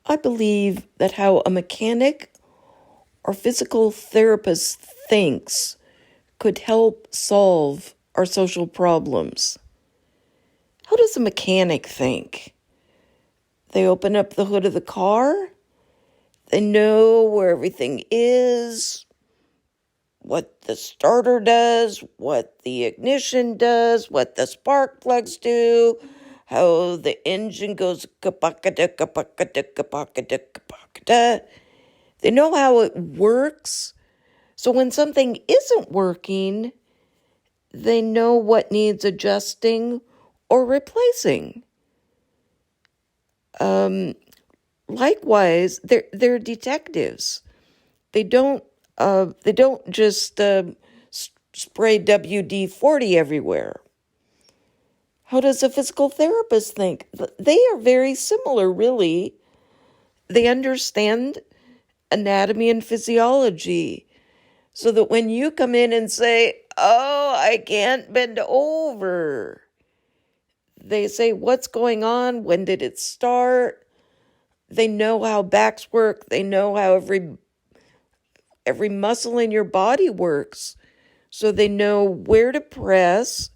I believe that how a mechanic or physical therapist thinks could help solve our social problems. How does a mechanic think? They open up the hood of the car. They know where everything is, what the starter does, what the ignition does, what the spark plugs do, how the engine goes kapakada, kapakada, kapakada, kapakada. They know how it works. So when something isn't working, they know what needs adjusting or replacing. Likewise, they're detectives. They don't just spray WD-40 everywhere. How does a physical therapist think? They are very similar, really. They understand anatomy and physiology, so that when you come in and say, "Oh, I can't bend over," they say, "What's going on? When did it start?" They know how backs work. They know how every muscle in your body works. So they know where to press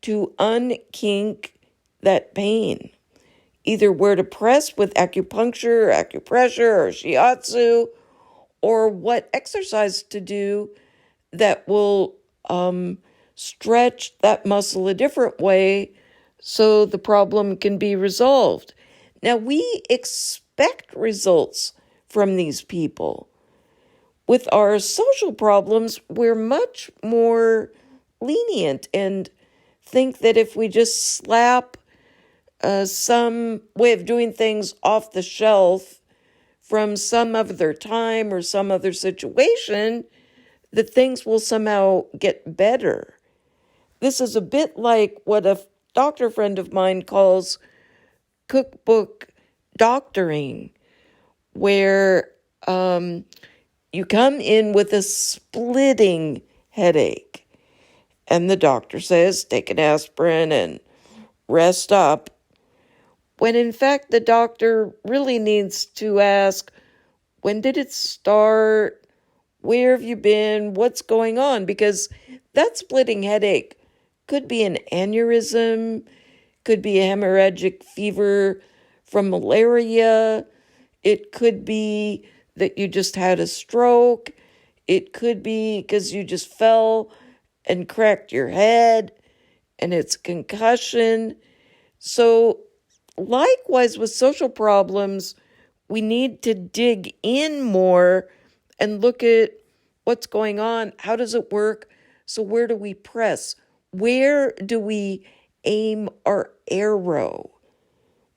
to unkink that pain. Either where to press with acupuncture, or acupressure, or shiatsu, or what exercise to do that will stretch that muscle a different way so the problem can be resolved. Now, we expect results from these people. With our social problems, we're much more lenient and think that if we just slap some way of doing things off the shelf from some other time or some other situation, that things will somehow get better. This is a bit like what a doctor friend of mine calls cookbook doctoring, where you come in with a splitting headache, and the doctor says, take an aspirin and rest up, when in fact the doctor really needs to ask, when did it start? Where have you been? What's going on? Because that splitting headache could be an aneurysm, could be a hemorrhagic fever from malaria. It could be that you just had a stroke. It could be because you just fell and cracked your head and it's concussion. So likewise with social problems, we need to dig in more and look at what's going on. How does it work? So where do we press? Where do we aim our arrow?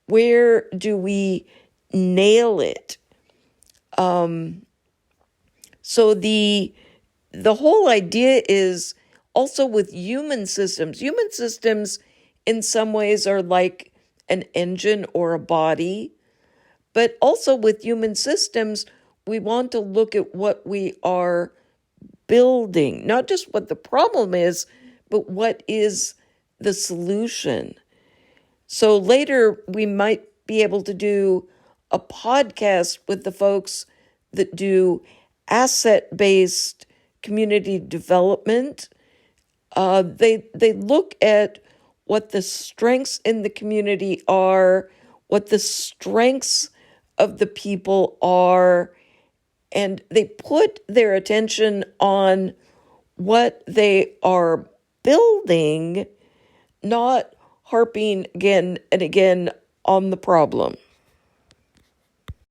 Where do we nail it? So the whole idea is also with human systems. Human systems in some ways are like an engine or a body, but also with human systems, we want to look at what we are building, not just what the problem is, but what is the solution. So later we might be able to do a podcast with the folks that do asset-based community development. They look at what the strengths in the community are, what the strengths of the people are, and they put their attention on what they are building, not harping again and again on the problem.